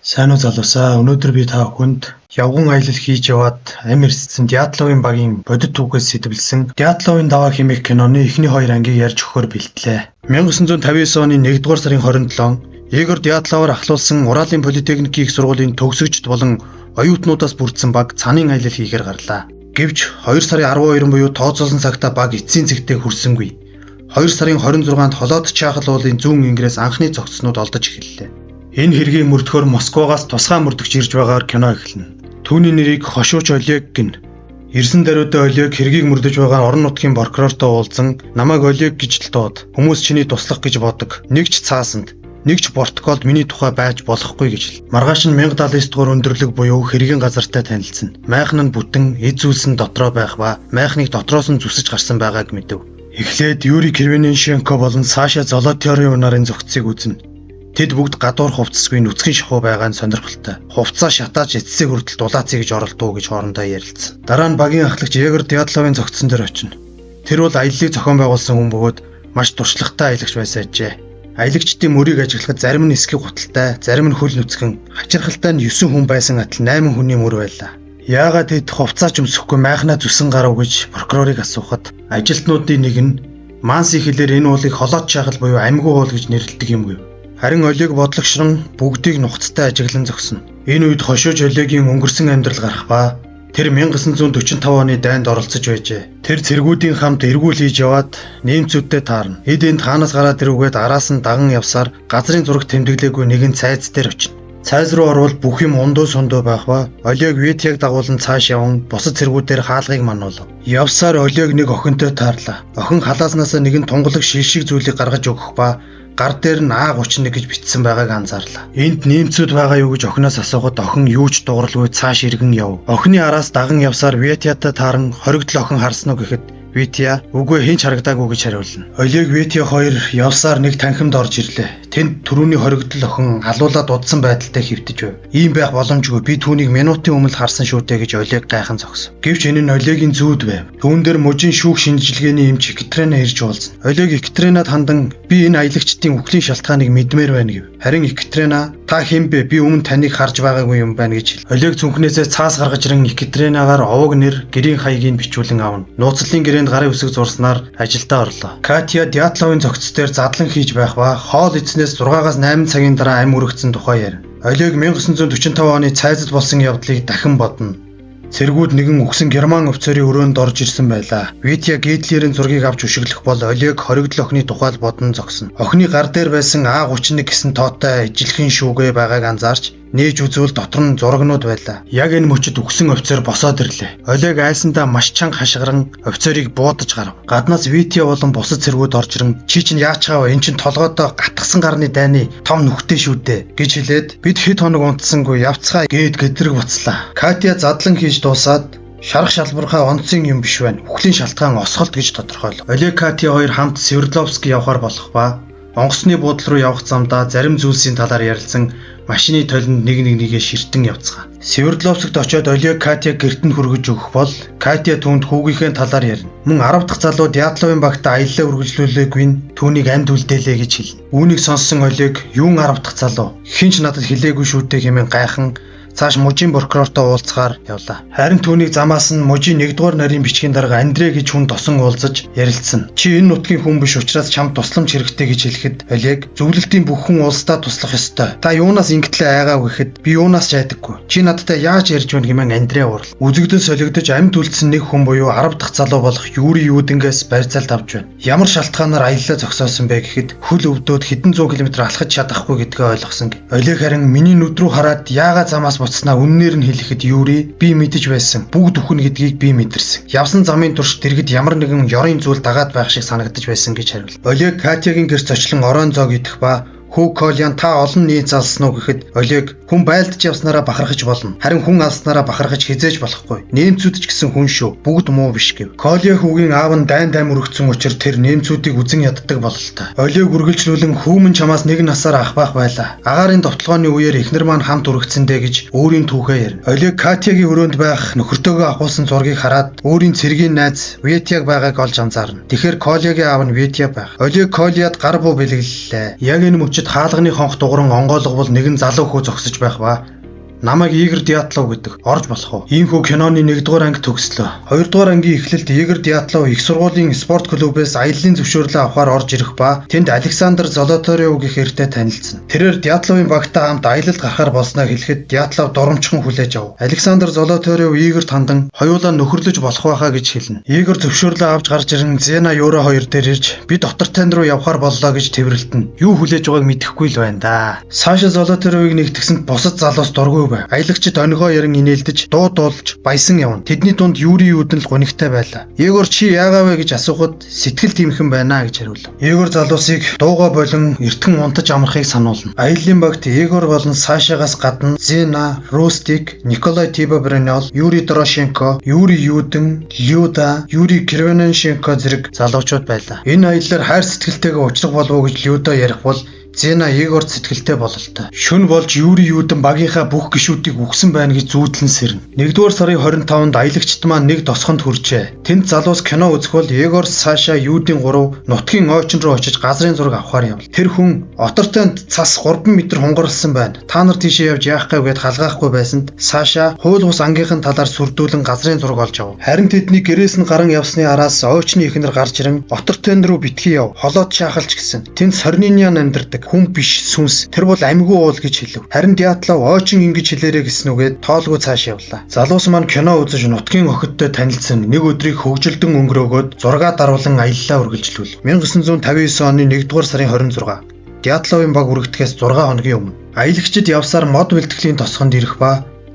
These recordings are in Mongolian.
Сайн уу залуусаа. Өнөөдөр би та бүхэнд явган аялал хийж яваад амь ирсэн Дятловын багийн бодит түүхээс сэтвэлсэн Дятловын даваа хэмээх киноны эхний 2 ангийг ярьж өгөхөөр бэлтлээ. 1959 оны 1-р сарын 27 Игорь Дятловоор ахлуулсан Уралын политехникийн их сургуулийн төгсөгчд болон оюутнуудаас бүрдсэн баг цанын аялал хийхээр гарлаа. Гэвч 2 сарын 12 буюу тооцоолсон цагта баг эцсийн цэгтээ хүрсэнгүй. 2 сарын 26-нд Холоод Чахал уулын зүүн ангираас анхны зогсснууд олдож эхэллээ. Энэ хэргийг мөрдөхөөр Москвагаас тусгай мөрдөгч ирж байгаагаар кино эхэлнэ. Түүний нэрийг Хошууч Олег гэнэ. Ирсэн даруйдаа Олег хэргийг мөрдөж байгаа орон нутгийн прокурортой уулзан намайг Олег гэж л дууд. Хүмүүс чиний туслах гэж бодог. Нэг ч цаасанд, нэг ч протоколд миний тухай байж болохгүй гэж л. Маргааш нь 1079 дугаар өндөрлөг буюу хэргийн газартай танилцсан. Майхан нь бүтэн, эд зүйлс нь дотроо байх ба майхныг дотроос нь зүсэж гарсан байгааг мэдэв. Эхлээд Юрий Кривененшенко болон Саша Золотёрын нарын зохицыг үзнэ. Тэд бүгд гадуур хувцасгүй нүцгэн шахуу байгаа нь сонирхолтой. Хувцаа шатааж эцсийг хүртэл дулаацъя гэж оролдов гэж хоорондоо ярилцсан. Дараа нь багийн ахлагч Игорь Дятловын зогцсон дээр очино. Тэр бол аяллыг зохион байгуулсан хүн бөгөөд маш туршлагатай аялагч байсан ажээ. Аялагчдын мөрийг ажиглахад зарим нь эсхийг гуталтай, зарим нь хөл нүцгэн, хачирхалтай нь 9 хүн байсан атал 8 хүний мөр байлаа. Яагаад тэд хувцаа ч өмсөхгүй майхнаа зүсэн гарав гэж прокурорыг асуухад ажилтнуудын нэг нь Манси хэлээр энэ уулыг Холоод Чахал буюу амьгүй уул гэж нэрлэдэг юм гээ. Харин Олег бодлогошрон бүгдийг нухацтай ажиглан зогсно. Энэ үед Хошууч Олегийн өнгөрсөн амьдрал гарах ба тэр 1945 оны дайнд оролцож байжээ. Тэр цэргүүдийн хамт эргүүл хийж яваад нэмцүүдтэй таарна. Эд энд хаанаас гараад ирвгээд араас нь даган явсаар газрын зураг тэмдэглээгүй нэгэн цайз дээр очино. Цайз руу орвол бүх юм ундуу сундуу байх ба Олег Витяг дагуулan цааш яван бусад цэргүүдээр хаалгыг мануулав. Явсаар Олег нэг охинтой таарлаа. Охин халааснаас нэгэн тунгалаг шилшиг зүйлийг гаргаж өгөх ба гар дээр нь А31 гэж бичсэн байгааг анзаарлаа. Энд нэмцүүд байгаа юу гэж охиноос асуухад охин юу ч дууралгүй цааш иргэн яв. Охины араас даган явсаар Витятай тааран хоригдол охин харсан уу гэхэд Витя үгүй хэн ч харагдаагүй гэж хариулна. Олег Витя хоёр явсаар нэг танхимд орж ирлээ. Тэнд түрүүний хоригдол охин алуулаад удсан байдалтай хэвтэж байв. Ийм байх боломжгүй. Би түүнийг минутын өмнө харсан шүү дээ гэж Олег гайхан зогсов. Гэвч энэ нь Олегийн зүүд байв. Түүн дээр мужийн шүүх шинжилгээний эмч Екатерина ирж уулзна. Олег Екатеринад хандан би энэ аялагчдын үхлийн шалтгааныг мэдмээр байна гэв. Харин Екатерина та хэн бэ? Би өмнө таныг харж байгаагүй юм байна гэж хэл. Олег цүнхнээсээ цаас гаргаж ирэн Екатеринагаар овог нэр гэрийн хаягийг бичүүлэн авна. Нууцлалын гэрээнд гарын үсэг зурснаар ажилдаа орлоо. Катя Дятловын зохиц дээр задлан хийж байх ба хоол эзнээс 6-8 цагийн дараа амь үрэгдсэн тухай ярина. Олег 1945 оны цайзад болсон явдлыг дахин бодно. Цэргүүд нэгэн өгсөн герман офицерын өрөөнд орж ирсэн байлаа. Витя Гитлерийн зургийг авч өшөглөх бол Олег хоригдол охины тухайл бодон зогсно. Охины гар дээр байсан А31 гэсэн тоотой ижилхэн шүүгээ байгааг анзаарч нээж үзвэл дотор нь зурагнууд байлаа. Яг энэ мөчид өгсөн офицер босоод ирлээ. Олег айсандаа маш чанга хашгиран офицерыг буудаж гарав. Гаднаас Витя болон бусад цэргүүд орж ирэн чи чинь яач хав эн чин толгойдоо гатгсан гарны дайны том нүхтэй шүү дээ гэж хэлээд бид хэд хоног унтсангүй явцгаа гээд гэдрэг буцлаа. Катя задлан хийж дуусаад шарах шалбархаа онцгийн юм биш байна. Үхлийн шалтгаан осголт гэж тодорхойлов. Олег Катя хоёр хамт Свердловск явхаар болох ба онгоцны буудлын руу явах замдаа зарим зүйлсийн талаар ярилцсан машины толинд нэгээ ширтэн явцгаа. Свердловскт очоод Олег Катя гэрт нь хүргэж өгөх бол Катя түүнд хүүгийнхээ талаар ярина. Мөн 10 дахь залуу Дятловын багтаа аяллаа үргэлжлүүлээгүй нь түүнийг амьд үлдээлээ гэж хэлнэ. Үүнийг сонссон Олег юун 10 дахь залуу хинч надад хэлээгүй шүүтэй хэмээн гайхан цааш мужийн прокурортой уулзахаар явлаа. Харин түүнийг замаас нь мужийн 1-р нарийн бичгийн дарга Андрей гэж хүн тосон уулзаж ярилцсан. Чи энэ нутгийн хүн биш учраас чамд тусламж хэрэгтэй гэж хэлэхэд Олег зөвлөлтийн бүх хүн улсдаа туслах ёстой. Та юунаас ингэтлээ айгаа гэхэд би юунаас ч айдаггүй. Чи надтай яаж ярьж байна хэмээн Андрей уурал. Үзэгдэл солигдож амьд үлдсэн нэг хүн буюу 10 дахь залуу болох Юрий Юдэнгээс барьцаалт авч байна. Ямар шалтгаанаар аяллаа зогсоосон бэ гэхэд хөл өвдөөд хэдэн зуун километр алхаж чадахгүй гэдгээ ойлгосон. Олег харин миний нүд рүү хараад яагаад замаас буцснаа үннээр нь хэлэхэд Юрий би мэдэж байсан. Бүгд өхөн гэдгийг би мэдэрсэн. Явсан замын турш дэргэд ямар нэгэн ёрын зүйл дагаад байх шиг санагдаж байсан гэж хариулв. Олег Катягийн гэрч очлон орон зоог идэх ба Хүү Колян та олон нийт залсан уу гэхэд Олег хүн байлдаж явснараа бахархаж болно. Харин хүн алснараа бахархаж хизээж болохгүй. Нэмцүүд ч гэсэн хүн шүү. Бүгд муу биш гэв. Коля хүүгийн аав нь дайн үргэцсэн учраас тэр нэмцүүдийг үзен яддаг бололтой. Олег үргэлжлүүлэн хүүмэн чамаас нэг насаар ах байх байлаа. Агаарын довтлооны үеэр эхнэр маань хамт үргэцсэндээ гэж өөрийн түүхээ ярина. Олег Катягийн өрөөнд байх нөхөртөөгөө ахуулсан зургийг хараад өөрийн цэргийн найз Витяг байгааг олж анзаарна. Тэгэхээр Колягийн аав нь Витя байх. Олег Коляд гар буу бэлгэллээ. Яг энэ мөчид залуучууд хаалганы хонх дугран онгойлгол нэгэн залуу хөө зогсож байх ба намайг Игор Дятлов гэдэг орж болох уу? Иймхүү киноны 1-р анги төгслөө. 2-р ангийн эхлэлд Игор Дятлов их сургуулийн спорт клубээс аяллаа зөвшөөрлөө авахар орж ирэх ба тэнд Александр Золотарев гэх эртээ танилцсан. Тэрээр Дятловын багтаа хамт аялалд гарахаар болсноо хэлэхэд Дятлов дурамчхан хүлээж ав. Александр Золотарев Игорт хандан хоёулаа нөхөрлөж болох байхаа гэж хэлнэ. Игор зөвшөөрлөө авч гарч ирэн Зена Юра хоёр дээр ирж би доктор танд руу явахаар боллоо гэж тэмрэлтэн. Юу хүлээж байгааг мэдэхгүй л байна да. Саша Золотаревыг нэгтгсэнд бусад залуус дургүй. Аялагчид онигоо яран инээлдэж дуудуулж баясан явна. Тэдний дунд Юри Юдэн л гонигтай байлаа. Игор чи яагаа вэ гэж асуухад сэтгэл тэмхэн байна гэж хариулв. Игор залуусыг дууга болон эртхэн унтаж амрахыг сануулна. Аяллаа багт Игор болон Сашагаас гадна Зена, Рустик, Николай Тибобренол, Юрий Дорошенко, Юри Юдэн, Люда, Юрий Кривененшенко зэрэг залуучууд байлаа. Энэ аяллаар хайр сэтгэлтэйгээ уулзах болов уу гэж Люда ярих бол Зена Игорт сэтгэлтэй бололтой. Шүн болж Юри Юдэн багийнхаа бүх гишүүдийг үхсэн байна гэж зүүдлэн сэрнэ. 1-р сарын 25-нд аялагчд маань нэг тосгонд хүрчээ. Тэнд залуус кино үзэх бол Игор, Саша, Юдийн 3 нутгийн ойчин руу очиж газрын зураг авахар явл. Тэр хүн отортой цас 3 м хунгарлсан байна. Та нар тийшээ явж яах гээ гэд халгаахгүй байсанд Саша хууль бус ангийнхын талаар сүрдүүлэн газрын зураг олж ав. Харин тэдний гэрээс нь гаран явсны араас ойчны ихнэр гарч ирэн отортой руу битгий яв. Холоод шахалч гэсэн. Тэнд Сорниниан амьдардаг. Хүн биш сүнс. Тэр бол амьгүй уул гэж хэлв. Харин Дятлов ойчин ингэж хэлээрэй гэснүүгээд тоолгүй цааш явлаа. Залуус маань кино үзэж нутгийн охидтой танилцсан. Нэг өдрийг хөвгөлдөн өнгөрөөгөөд зургаа даруулан аяллаа үргэлжлүүл. 1959 оны 1-р сарын 26. Дятловын баг үргэтгэхээс 6 хоногийн өмнө аялагчид явсаар мод бэлтгэлийн тосгонд ирэх ба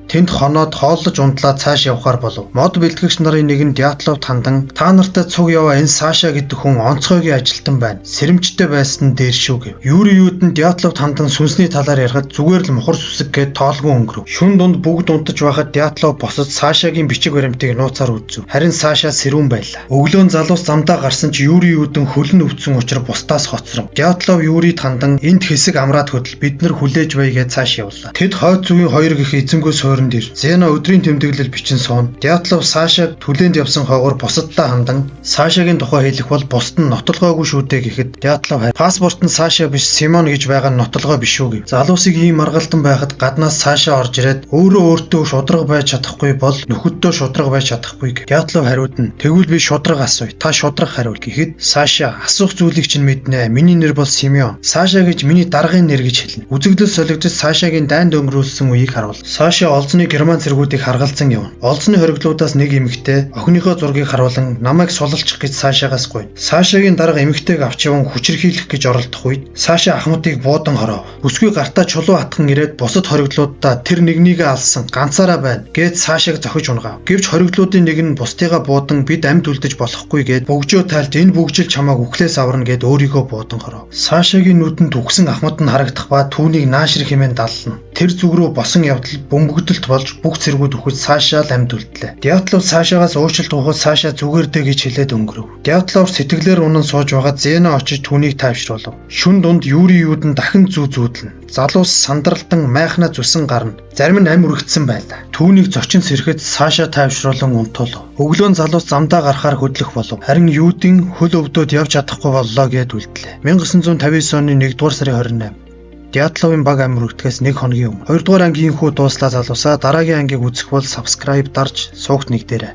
тэнд хоноод хооллож унтлаад цааш явахаар болов. Мод бэлтгэгч нарын нэг нь Дятловт хандан та нартай цуг яваа энэ Саша гэдэг хүн онцгойгийн ажилтан байна. Сэрэмжтэй байсан нь дээр шүү гэв. Юри Юдэн Дятловт хандан сүнсний талаар ярихад зүгээр л мухар сүсэг гээд тоолгүй өнгөрөв. Шүн дунд бүгд унтаж байхад Дятлов босож Сашагийн бичиг баримтыг нууцаар үзв. Харин Саша сэрүүн байлаа. Өглөөн залуус замдаа гарсан ч Юри Юдэн хөлн өвдсөн учраас бусдаас хоцров. Дятлов Юрид хандан энд хэсэг амраад хөдөл бид нар хүлээж байгээд цааш явлаа. Тэд хойд зүгийн хоёр гих эзэнгөөс Зена өдрийн тэмдэглэл бичин суун. Дятлов Сашаг түлээнд явсан хойгоор бусадтай хандан Сашагийн тухай хэлэх бол бусд нь нотолгоогүй шүү дээ гэхэд Дятлов паспорт нь Саша биш Симон гэж байгаа нь нотолгоо биш үү гэв. Залуусыг ийм маргалтан байхад гаднаас Саша орж ирээд өөртөө шудраг байж чадахгүй бол нөхөддөө шудраг байж чадахгүй гэв. Дятлов хариуд нь тэгвэл би шудраг асууя. Та шудраг хариул гэхэд Саша асуух зүйлийг чинь мэднэ. Миний нэр бол Симеон. Саша гэж миний даргын нэр гэж хэлнэ. Үзэгдэл солигдож Сашагийн дайнд өнгөрүүлсэн үеийг харуул. Саша олзны герман цэргүүдийг харгалзан явна. Олзны хориглуудаас нэг эмэгтэй охиныхоо зургийг харуулan намайг сулалчих гэж Сашагаас гуйна. Сашагийн дарга эмэгтэйг авч яван хүчирхийлэх гэж оролдох үед Саша ахмадыг буудан хоров. Бүсгүй гартаа чулуу атхан ирээд бусад хориглуудаа тэр нэгнийгээ алсан ганцаараа байна гэд Сашаг зохиж унгав. Гэвч хориглуудын нэг нь бусдыгаа буудан бид амьд үлдэж болохгүй гэд бөгжөө тайлд энэ бөгжил чамааг үхлээс аварна гэд өөрийгөө буудан хоров. Сашагийн нүдэнд үхсэн ахмад нь харагдах ба түүнийг наашир хэмээн даллана. Тэр зүг рүү босон явдал бөмбөгдөлт болж бүх цэргүүд өгөхөд Саша л амьд үлдлээ. Дятлов Сашагаас уучлалт гуйхад Саша зүгээр дээ гэж хэлээд өнгөрөв. Дятлов сэтгэлээр унан сууж байгаа Зена очиж түүнийг тайвшруулв. Шүн дунд Юри Юдэн дахин зүүдлэн. Залуус сандралтан майхнаа зүсэн гарна. Зарим нь ам үргэлжсэн байлаа. Түүнийг зочин сэрхэд Саша тайвшруулан унтуулв. Өглөө залуус замдаа гарахаар хөдлөх болов. Харин Юдин хөл өвдөд явж чадахгүй боллоо гэд үлдлээ. 1959 оны 1-р сарын 28. Дятловын баг амир үргэтгэхээс 1 хоногийн өмнө 2-р ангийн хүү дууслаа залуусаа дараагийн ангийг үзэх бол subscribe дарж суугт нэгдээрэй.